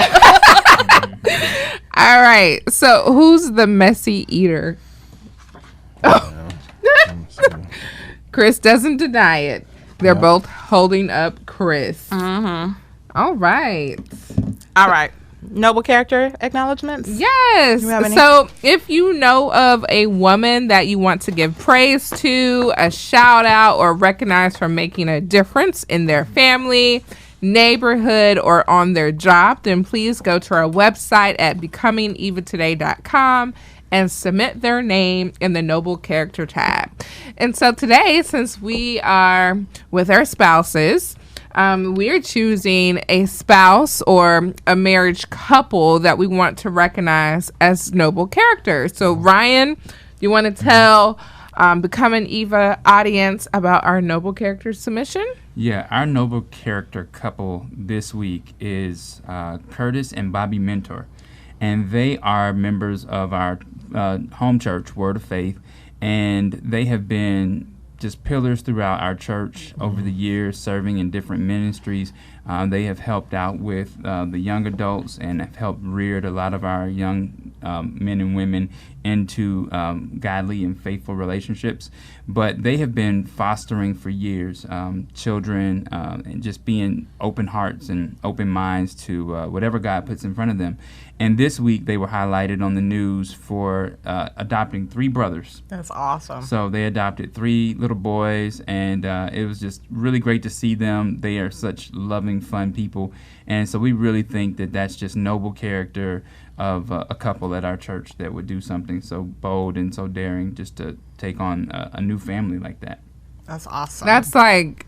All right. So who's the messy eater? Chris doesn't deny it. They're both holding up Chris. Mm-hmm. All right. All right. Noble character acknowledgments? Yes. You have any? So if you know of a woman that you want to give praise to, a shout out, or recognize for making a difference in their family, neighborhood, or on their job, then please go to our website at becomingevatoday.com and submit their name in the Noble Character tab. And so today, since we are with our spouses, we're choosing a spouse or a marriage couple that we want to recognize as noble characters. So, Ryan, you want to tell Becoming Eva audience about our noble character submission? Yeah, our noble character couple this week is Curtis and Bobby Mentor. And they are members of our home church, Word of Faith. And they have been just pillars throughout our church over the years, serving in different ministries. They have helped out with the young adults and have helped reared a lot of our young men and women into godly and faithful relationships. But they have been fostering for years children and just being open hearts and open minds to whatever God puts in front of them. And this week they were highlighted on the news for adopting 3 brothers. That's awesome. So they adopted 3 little boys, and it was just really great to see them. They are such loving, fun people. And so we really think that that's just noble character of a couple at our church that would do something so bold and so daring just to take on a new family like that. That's awesome. That's like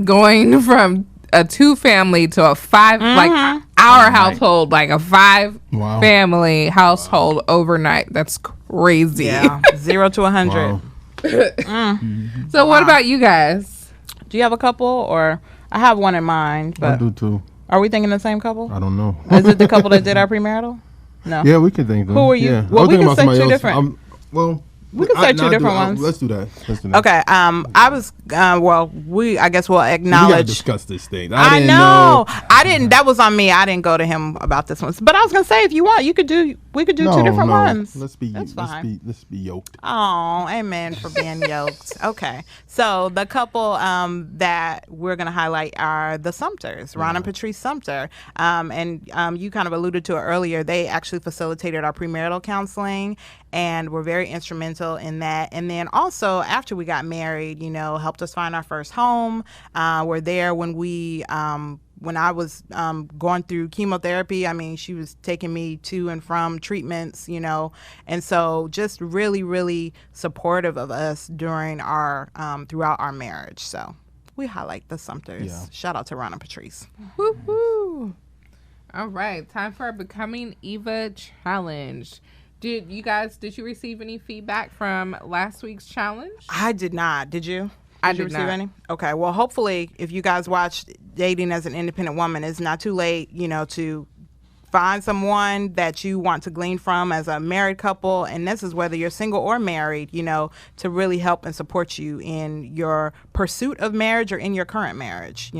going from a 2-family to a 5, like our household, like a 5-family household overnight. That's crazy. Yeah, 0 to 100. Wow. So what about you guys? Do you have a couple, or I have one in mind? But I do too. Are we thinking the same couple? I don't know. Is it the couple that did our premarital? No. Yeah, we can think. Who are you? Yeah. Well, I was we thinking can about say somebody two else. different. We could say two different ones. Let's do that. Okay. I was. Well, I guess we'll We gotta acknowledge. discuss this thing. I know. I didn't. That was on me. I didn't go to him about this one. But I was gonna say, if you want, you could do. We could do 2 different ones. Let's be. That's fine. Let's be yoked. Oh, amen for being yoked. Okay. So the couple that we're going to highlight are the Sumters, Ron and Patrice Sumter. And you kind of alluded to it earlier. They actually facilitated our premarital counseling and were very instrumental in that. And then also after we got married, helped us find our first home. Were there when when I was going through chemotherapy. I mean, she was taking me to and from treatments, and so just really, really supportive of us during our throughout our marriage. So we highlight the Sumters. Yeah. Shout out to Ron and Patrice. Woo-hoo. All right, time for our Becoming Eva challenge. Did you receive any feedback from last week's challenge? I did not. Did you? I Did you did receive not. any? Okay. Well, hopefully, if you guys watched Dating as an Independent Woman, it's not too late, to find someone that you want to glean from as a married couple. And this is whether you're single or married, to really help and support you in your pursuit of marriage or in your current marriage,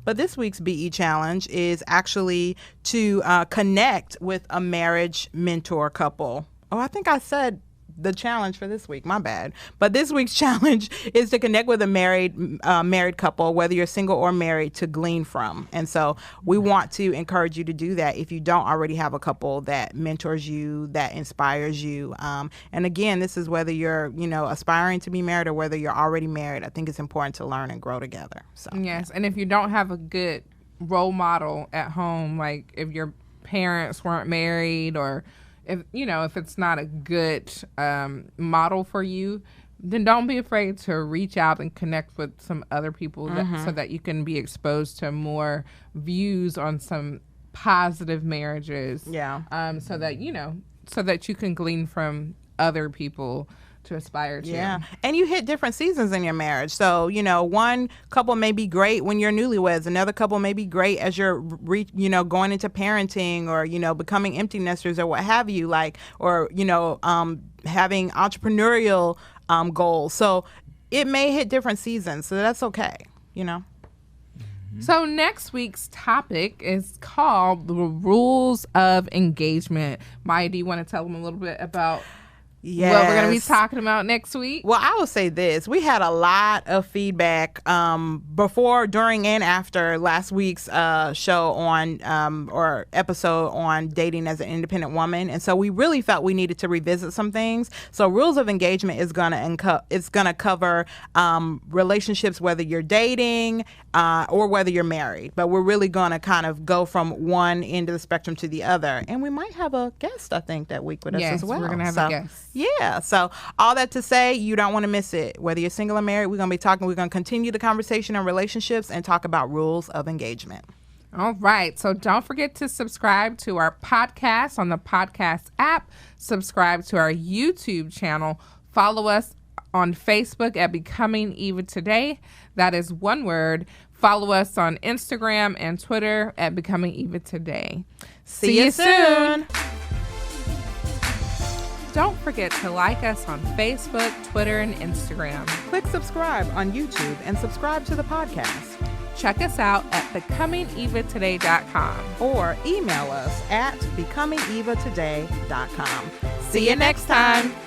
But this week's BE challenge is actually to connect with a marriage mentor couple. Oh, I think I said the challenge for this week, my bad. But this week's challenge is to connect with a married couple, whether you're single or married, to glean from. And so we want to encourage you to do that if you don't already have a couple that mentors you, that inspires you. And again, this is whether you're, aspiring to be married or whether you're already married. I think it's important to learn and grow together. So Yes, and if you don't have a good role model at home, like if your parents weren't married, or if it's not a good model for you, then don't be afraid to reach out and connect with some other people so that you can be exposed to more views on some positive marriages. Yeah. So that you can glean from other people to aspire to. Yeah. And you hit different seasons in your marriage. So, one couple may be great when you're newlyweds. Another couple may be great as you're, going into parenting or, becoming empty nesters or what have you, having entrepreneurial goals. So it may hit different seasons. So that's okay, So next week's topic is called the rules of engagement. Maya, do you want to tell them a little bit about what we're going to be Yes. talking about next week. Well, I will say this. We had a lot of feedback before, during, and after last week's show on or episode on dating as an independent woman. And so we really felt we needed to revisit some things. So Rules of Engagement is going to cover relationships, whether you're dating or whether you're married. But we're really going to kind of go from one end of the spectrum to the other. And we might have a guest, I think, that week with us as well. We're going to have a guest. Yeah. So all that to say, you don't want to miss it. Whether you're single or married, we're going to continue the conversation on relationships and talk about rules of engagement. All right. So don't forget to subscribe to our podcast on the podcast app. Subscribe to our YouTube channel. Follow us on Facebook at Becoming Eva Today. That is one word. Follow us on Instagram and Twitter at Becoming Eva Today. See you soon. Don't forget to like us on Facebook, Twitter, and Instagram. Click subscribe on YouTube and subscribe to the podcast. Check us out at becomingevatoday.com. Or email us at becomingevatoday.com. See you next time.